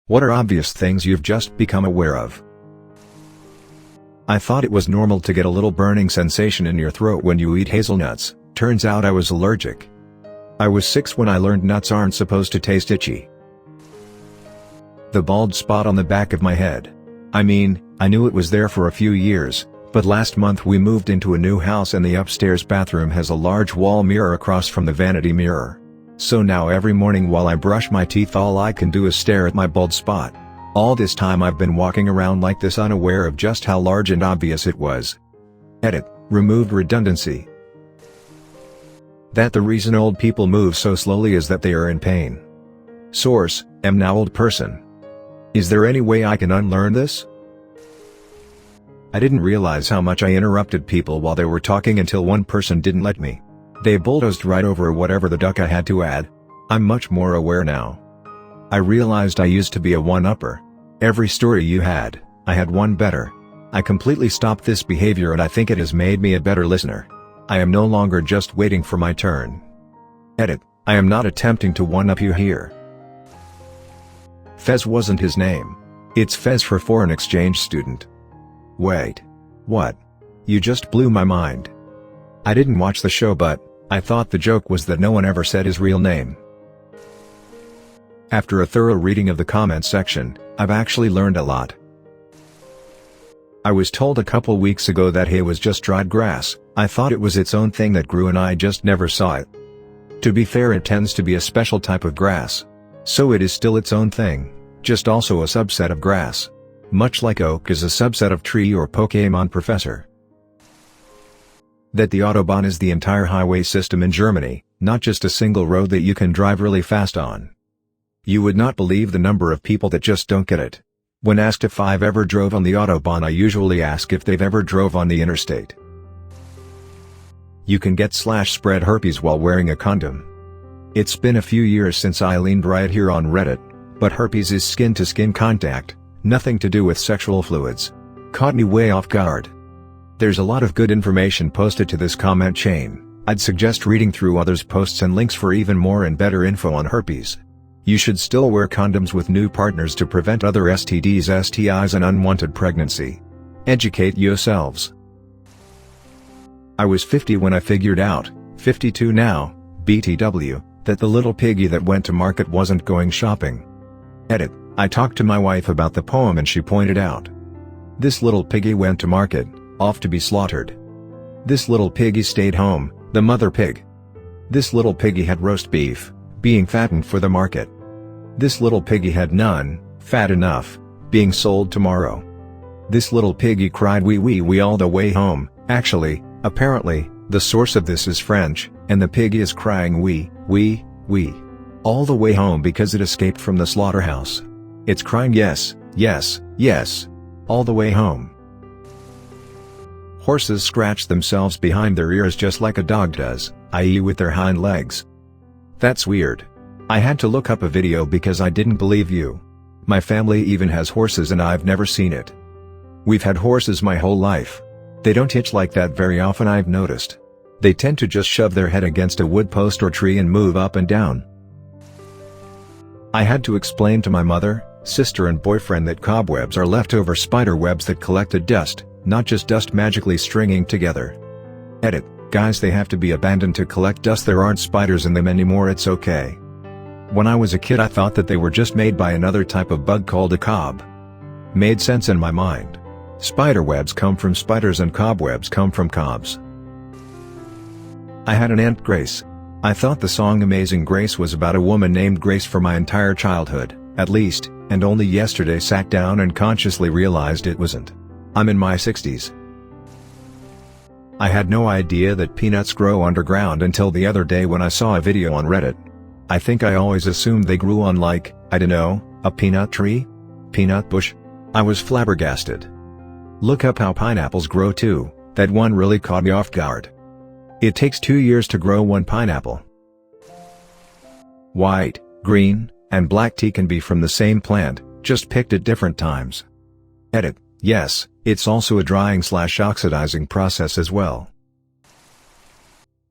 What are obvious things you've just become aware of? I thought it was normal to get a little burning sensation in your throat when you eat hazelnuts. Turns out I was allergic. I was 6 when I learned nuts aren't supposed to taste itchy. The bald spot on the back of my head. I mean, I knew it was there for a few years, but last month we moved into a new house and the upstairs bathroom has a large wall mirror across from the vanity mirror. So now every morning while I brush my teeth all I can do is stare at my bald spot. All this time I've been walking around like this unaware of just how large and obvious it was. Edit, removed redundancy. That the reason old people move so slowly is that they are in pain. Source, am now old person. Is there any way I can unlearn this? I didn't realize how much I interrupted people while they were talking until one person didn't let me. They bulldozed right over whatever the duck I had to add. I'm much more aware now. I realized I used to be a one-upper. Every story you had, I had one better. I completely stopped this behavior and I think it has made me a better listener. I am no longer just waiting for my turn. Edit, I am not attempting to one-up you here. Fez wasn't his name. It's Fez for foreign exchange student. Wait. What? You just blew my mind. I didn't watch the show but I thought the joke was that no one ever said his real name. After a thorough reading of the comments section, I've actually learned a lot. I was told a couple weeks ago that hay was just dried grass. I thought it was its own thing that grew and I just never saw it. To be fair, it tends to be a special type of grass. So it is still its own thing, just also a subset of grass. Much like oak is a subset of tree or Pokémon professor. That the Autobahn is the entire highway system in Germany, not just a single road that you can drive really fast on. You would not believe the number of people that just don't get it. When asked if I've ever drove on the Autobahn, I usually ask if they've ever drove on the interstate. You can get /spread herpes while wearing a condom. It's been a few years since I leaned right here on Reddit, but herpes is skin-to-skin contact, nothing to do with sexual fluids. Caught me way off guard. There's a lot of good information posted to this comment chain. I'd suggest reading through others' posts and links for even more and better info on herpes. You should still wear condoms with new partners to prevent other STDs, STIs and unwanted pregnancy. Educate yourselves. I was 50 when I figured out, 52 now, BTW, that the little piggy that went to market wasn't going shopping. Edit, I talked to my wife about the poem and she pointed out. This little piggy went to market, off to be slaughtered. This little piggy stayed home, the mother pig. This little piggy had roast beef, being fattened for the market. This little piggy had none, fat enough, being sold tomorrow. This little piggy cried wee wee wee all the way home. Actually, apparently, the source of this is French, and the piggy is crying wee, wee, wee, all the way home because it escaped from the slaughterhouse. It's crying yes, yes, yes, all the way home. Horses scratch themselves behind their ears just like a dog does, i.e. with their hind legs. That's weird. I had to look up a video because I didn't believe you. My family even has horses and I've never seen it. We've had horses my whole life. They don't hitch like that very often, I've noticed. They tend to just shove their head against a wood post or tree and move up and down. I had to explain to my mother, sister and boyfriend that cobwebs are leftover spider webs that collected dust, not just dust magically stringing together. Edit, guys, they have to be abandoned to collect dust. There aren't spiders in them anymore, it's okay. When I was a kid I thought that they were just made by another type of bug called a cob. Made sense in my mind. Spiderwebs come from spiders and cobwebs come from cobs. I had an Aunt Grace. I thought the song Amazing Grace was about a woman named Grace for my entire childhood, at least, and only yesterday sat down and consciously realized it wasn't. I'm in my 60s. I had no idea that peanuts grow underground until the other day when I saw a video on Reddit. I think I always assumed they grew on like, I don't know, a peanut tree? Peanut bush? I was flabbergasted. Look up how pineapples grow too, that one really caught me off guard. It takes 2 years to grow one pineapple. White, green, and black tea can be from the same plant, just picked at different times. Edit, yes, it's also a drying/oxidizing process as well.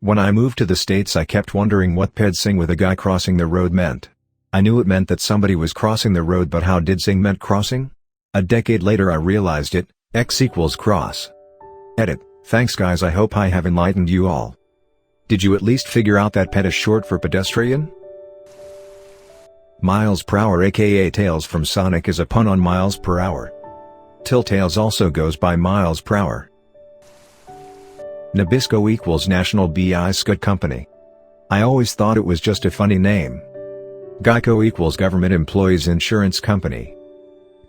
When I moved to the States I kept wondering what "ped sing with a guy crossing the road" meant. I knew it meant that somebody was crossing the road, but how did sing meant crossing? A decade later I realized it, X equals cross. Edit. Thanks guys, I hope I have enlightened you all. Did you at least figure out that pet is short for pedestrian? Miles per hour aka Tails from Sonic is a pun on miles per hour. Tails also goes by miles per hour. Nabisco equals National Biscuit Company. I always thought it was just a funny name. Geico equals Government Employees Insurance Company.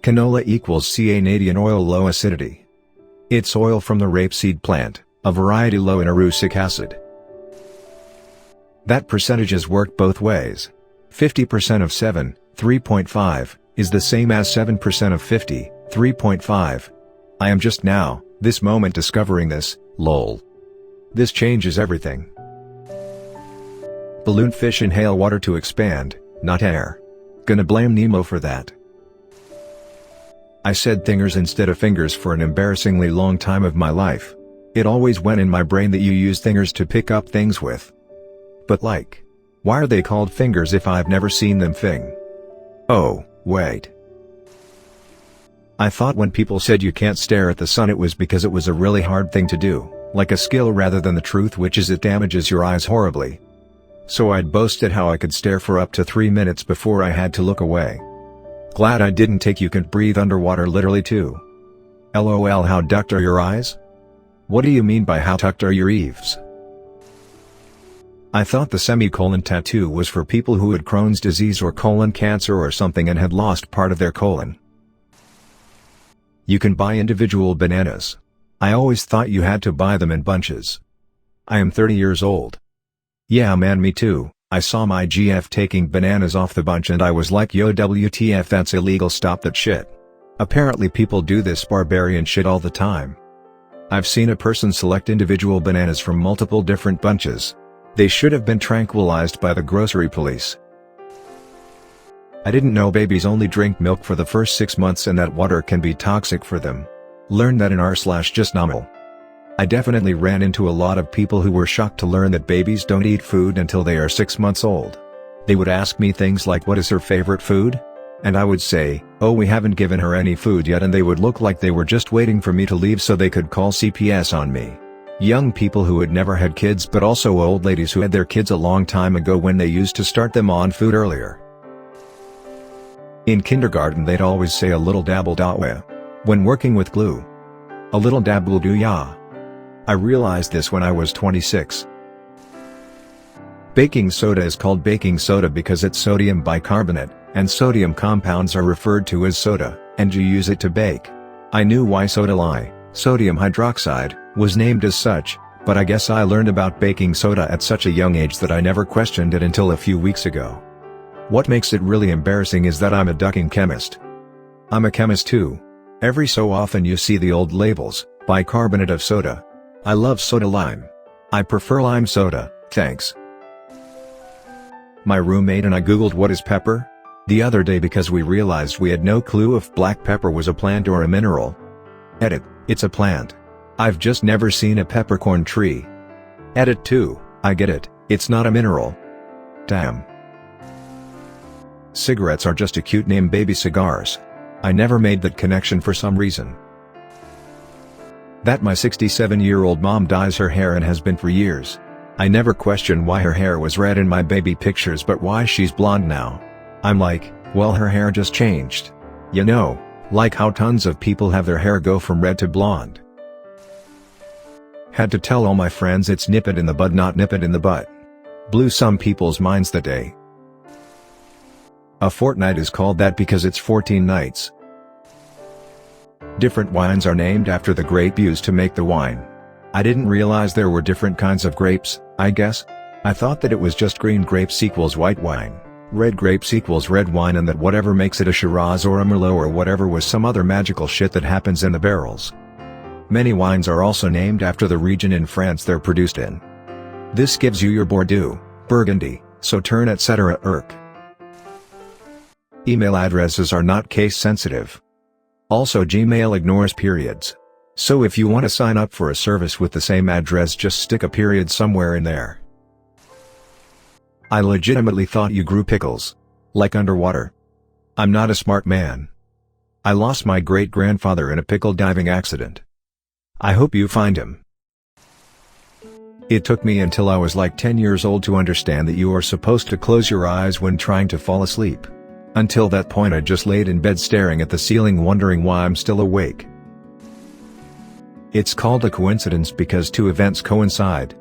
Canola equals Canadian oil low acidity. It's oil from the rapeseed plant, a variety low in erucic acid. That percentages work both ways. 50% of 7, 3.5, is the same as 7% of 50, 3.5. I am just now, this moment discovering this, lol. This changes everything. Balloonfish inhale water to expand, not air. Gonna blame Nemo for that. I said thingers instead of fingers for an embarrassingly long time of my life. It always went in my brain that you use fingers to pick up things with. But like, why are they called fingers if I've never seen them fing? Oh, wait. I thought when people said you can't stare at the sun it was because it was a really hard thing to do, like a skill rather than the truth, which is it damages your eyes horribly. So I'd boasted how I could stare for up to 3 minutes before I had to look away. Glad I didn't take you can't breathe underwater literally too. LOL, how ducked are your eyes? What do you mean by how tucked are your eaves? I thought the semicolon tattoo was for people who had Crohn's disease or colon cancer or something and had lost part of their colon. You can buy individual bananas. I always thought you had to buy them in bunches. I am 30 years old. Yeah man, me too. I saw my GF taking bananas off the bunch and I was like, yo WTF, that's illegal, stop that shit. Apparently people do this barbarian shit all the time. I've seen a person select individual bananas from multiple different bunches. They should have been tranquilized by the grocery police. I didn't know babies only drink milk for the first 6 months and that water can be toxic for them. Learned that in r/just normal. I definitely ran into a lot of people who were shocked to learn that babies don't eat food until they are 6 months old. They would ask me things like, what is her favorite food? And I would say, oh, we haven't given her any food yet, and they would look like they were just waiting for me to leave so they could call CPS on me. Young people who had never had kids, but also old ladies who had their kids a long time ago when they used to start them on food earlier. In kindergarten they'd always say a little dabble da. When working with glue. A little dabble do ya. I realized this when I was 26. Baking soda is called baking soda because it's sodium bicarbonate, and sodium compounds are referred to as soda, and you use it to bake. I knew why soda lye, sodium hydroxide, was named as such, but I guess I learned about baking soda at such a young age that I never questioned it until a few weeks ago. What makes it really embarrassing is that I'm a ducking chemist. I'm a chemist too. Every so often you see the old labels, bicarbonate of soda. I love soda lime. I prefer lime soda, thanks. My roommate and I googled what is pepper? The other day because we realized we had no clue if black pepper was a plant or a mineral. Edit, it's a plant. I've just never seen a peppercorn tree. Edit 2, I get it, it's not a mineral. Damn. Cigarettes are just a cute name, baby cigars. I never made that connection for some reason. That my 67-year-old mom dyes her hair and has been for years. I never questioned why her hair was red in my baby pictures but why she's blonde now. I'm like, well, her hair just changed. You know, like how tons of people have their hair go from red to blonde. Had to tell all my friends it's nip it in the bud, not nip it in the butt. Blew some people's minds that day. A fortnight is called that because it's 14 nights. Different wines are named after the grape used to make the wine. I didn't realize there were different kinds of grapes, I guess. I thought that it was just green grapes equals white wine, red grapes equals red wine, and that whatever makes it a Shiraz or a Merlot or whatever was some other magical shit that happens in the barrels. Many wines are also named after the region in France they're produced in. This gives you your Bordeaux, Burgundy, Sauternes, etc. Email addresses are not case sensitive. Also, Gmail ignores periods. So if you want to sign up for a service with the same address, just stick a period somewhere in there. I legitimately thought you grew pickles. Like underwater. I'm not a smart man. I lost my great-grandfather in a pickle diving accident. I hope you find him. It took me until I was like 10 years old to understand that you are supposed to close your eyes when trying to fall asleep. Until that point I just laid in bed staring at the ceiling wondering why I'm still awake. It's called a coincidence because two events coincide.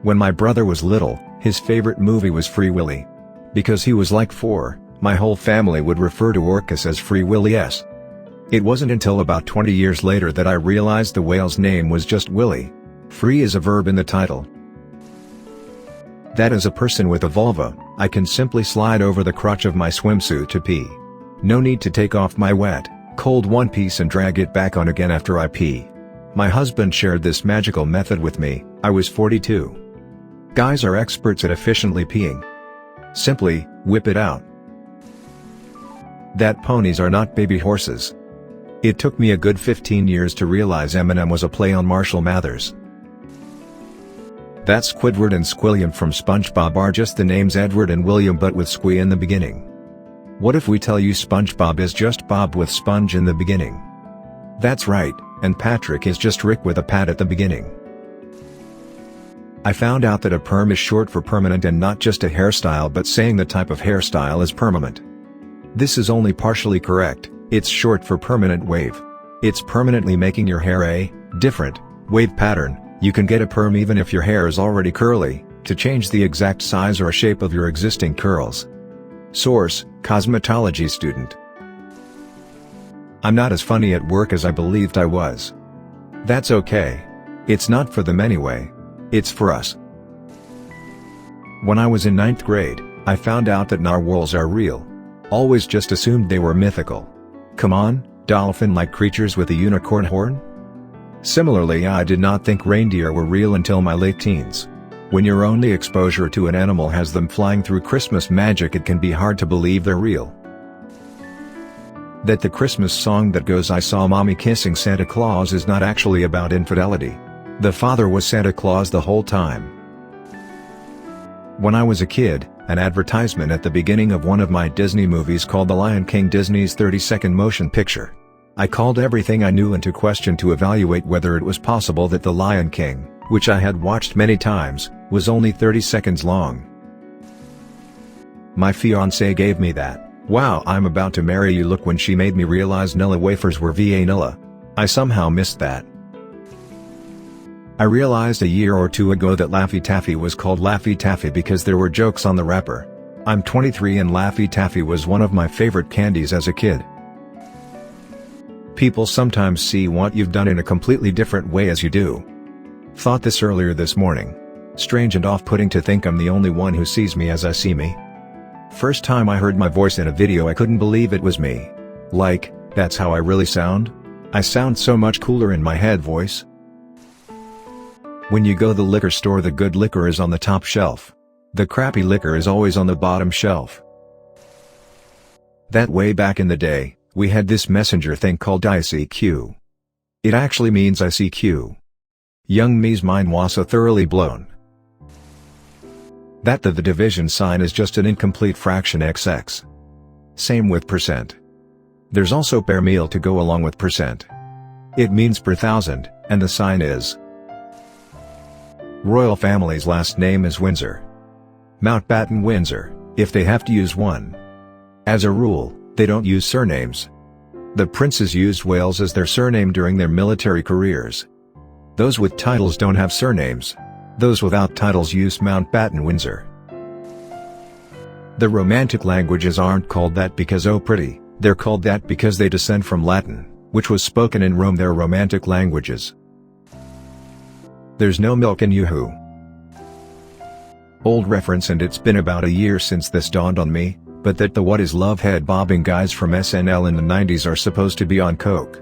When my brother was little, his favorite movie was Free Willy. Because he was like 4, my whole family would refer to Orcus as Free Willy S. It wasn't until about 20 years later that I realized the whale's name was just Willy. Free is a verb in the title. That is a person with a vulva. I can simply slide over the crotch of my swimsuit to pee. No need to take off my wet, cold one piece and drag it back on again after I pee. My husband shared this magical method with me. I was 42. Guys are experts at efficiently peeing. Simply, whip it out. That ponies are not baby horses. It took me a good 15 years to realize Eminem was a play on Marshall Mathers. That Squidward and Squilliam from SpongeBob are just the names Edward and William but with squee in the beginning. What if we tell you SpongeBob is just Bob with sponge in the beginning? That's right, and Patrick is just Rick with a pat at the beginning. I found out that a perm is short for permanent and not just a hairstyle but saying the type of hairstyle is permanent. This is only partially correct. It's short for permanent wave. It's permanently making your hair a different wave pattern. You can get a perm even if your hair is already curly, to change the exact size or shape of your existing curls. Source: cosmetology student. I'm not as funny at work as I believed I was. That's okay. It's not for them anyway. It's for us. When I was in 9th grade, I found out that narwhals are real. Always just assumed they were mythical. Come on, dolphin-like creatures with a unicorn horn? Similarly, I did not think reindeer were real until my late teens. When your only exposure to an animal has them flying through Christmas magic, it can be hard to believe they're real. That the Christmas song that goes "I saw mommy kissing Santa Claus" is not actually about infidelity. The father was Santa Claus the whole time. When I was a kid, an advertisement at the beginning of one of my Disney movies called The Lion King, Disney's 30-second motion picture. I called everything I knew into question to evaluate whether it was possible that The Lion King, which I had watched many times, was only 30 seconds long. My fiancée gave me that "wow, I'm about to marry you" look when she made me realize Nilla wafers were vanilla. I somehow missed that. I realized a year or two ago that Laffy Taffy was called Laffy Taffy because there were jokes on the wrapper. I'm 23 and Laffy Taffy was one of my favorite candies as a kid. People sometimes see what you've done in a completely different way as you do. Thought this earlier this morning. Strange and off-putting to think I'm the only one who sees me as I see me. First time I heard my voice in a video I couldn't believe it was me. Like, that's how I really sound? I sound so much cooler in my head voice. When you go to the liquor store, the good liquor is on the top shelf. The crappy liquor is always on the bottom shelf. That way back in the day, we had this messenger thing called ICQ. It actually means ICQ. Young me's mind was so thoroughly blown. That the division sign is just an incomplete fraction XX. Same with percent. There's also per mille to go along with percent. It means per thousand, and the sign is. Royal family's last name is Windsor. Mountbatten Windsor, if they have to use one. As a rule, they don't use surnames. The princes used Wales as their surname during their military careers. Those with titles don't have surnames. Those without titles use Mountbatten Windsor. The Romantic languages aren't called that because oh pretty, they're called that because they descend from Latin, which was spoken in Rome. They're Romantic languages. There's no milk in yoo-hoo. Old reference, and it's been about a year since this dawned on me, but that the What Is Love head bobbing guys from SNL in the 90s are supposed to be on coke.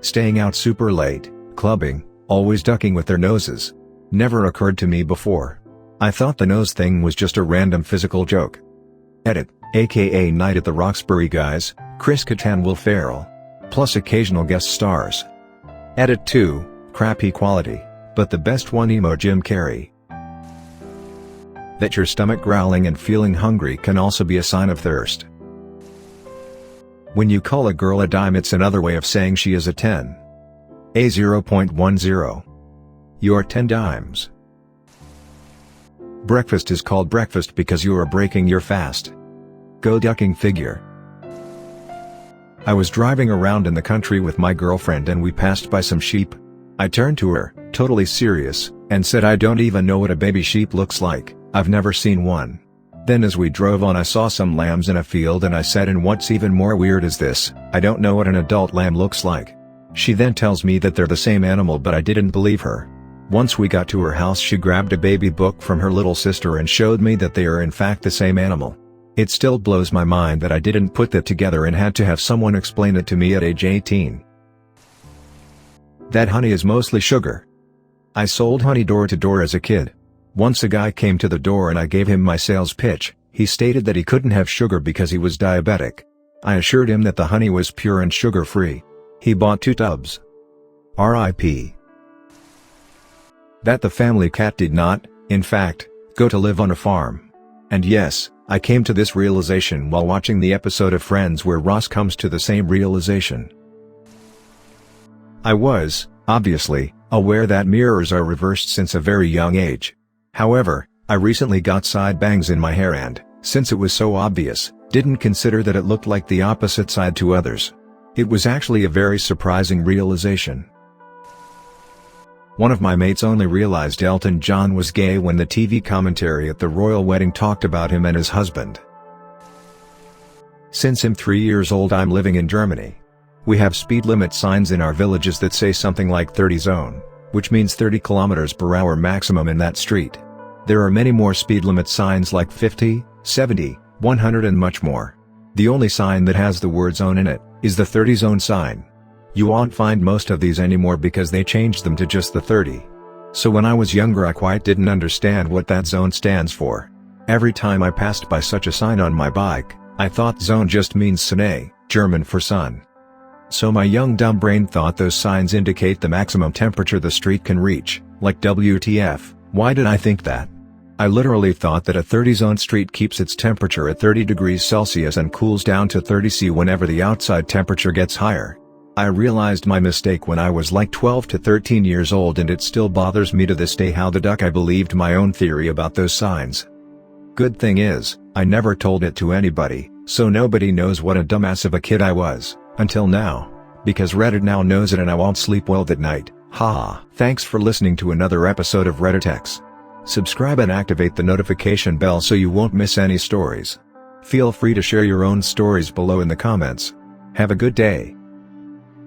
Staying out super late, clubbing, always ducking with their noses. Never occurred to me before. I thought the nose thing was just a random physical joke. Edit, aka Night at the Roxbury guys, Chris Kattan, Will Ferrell. Plus occasional guest stars. Edit 2, crappy quality, but the best one, emo Jim Carrey. That your stomach growling and feeling hungry can also be a sign of thirst. When you call a girl a dime, it's another way of saying she is a 10. A 0.10. You're 10 dimes. Breakfast is called breakfast because you are breaking your fast. Go ducking figure. I was driving around in the country with my girlfriend and we passed by some sheep. I turned to her, totally serious, and said, I don't even know what a baby sheep looks like, I've never seen one. Then as we drove on I saw some lambs in a field and I said, and what's even more weird is this, I don't know what an adult lamb looks like. She then tells me that they're the same animal, but I didn't believe her. Once we got to her house she grabbed a baby book from her little sister and showed me that they are in fact the same animal. It still blows my mind that I didn't put that together and had to have someone explain it to me at age 18. That honey is mostly sugar. I sold honey door to door as a kid. Once a guy came to the door and I gave him my sales pitch. He stated that he couldn't have sugar because he was diabetic. I assured him that the honey was pure and sugar-free. He bought 2 tubs. R.I.P. That the family cat did not, in fact, go to live on a farm. And yes, I came to this realization while watching the episode of Friends where Ross comes to the same realization. I was, obviously, aware that mirrors are reversed since a very young age. However, I recently got side bangs in my hair and, since it was so obvious, didn't consider that it looked like the opposite side to others. It was actually a very surprising realization. One of my mates only realized Elton John was gay when the TV commentary at the royal wedding talked about him and his husband. Since I'm 3 years old I'm living in Germany. We have speed limit signs in our villages that say something like 30 zone, which means 30 km/h maximum in that street. There are many more speed limit signs like 50, 70, 100 and much more. The only sign that has the word zone in it is the 30 zone sign. You won't find most of these anymore because they changed them to just the 30. So when I was younger I quite didn't understand what that zone stands for. Every time I passed by such a sign on my bike, I thought zone just means Sonne, German for sun. So my young dumb brain thought those signs indicate the maximum temperature the street can reach, like WTF, why did I think that? I literally thought that a 30 zone street keeps its temperature at 30 degrees Celsius and cools down to 30 C whenever the outside temperature gets higher. I realized my mistake when I was like 12 to 13 years old and it still bothers me to this day how the duck I believed my own theory about those signs. Good thing is, I never told it to anybody, so nobody knows what a dumbass of a kid I was, until now. Because Reddit now knows it and I won't sleep well that night, haha. Thanks for listening to another episode of Reddit X. Subscribe and activate the notification bell so you won't miss any stories. Feel free to share your own stories below in the comments. Have a good day.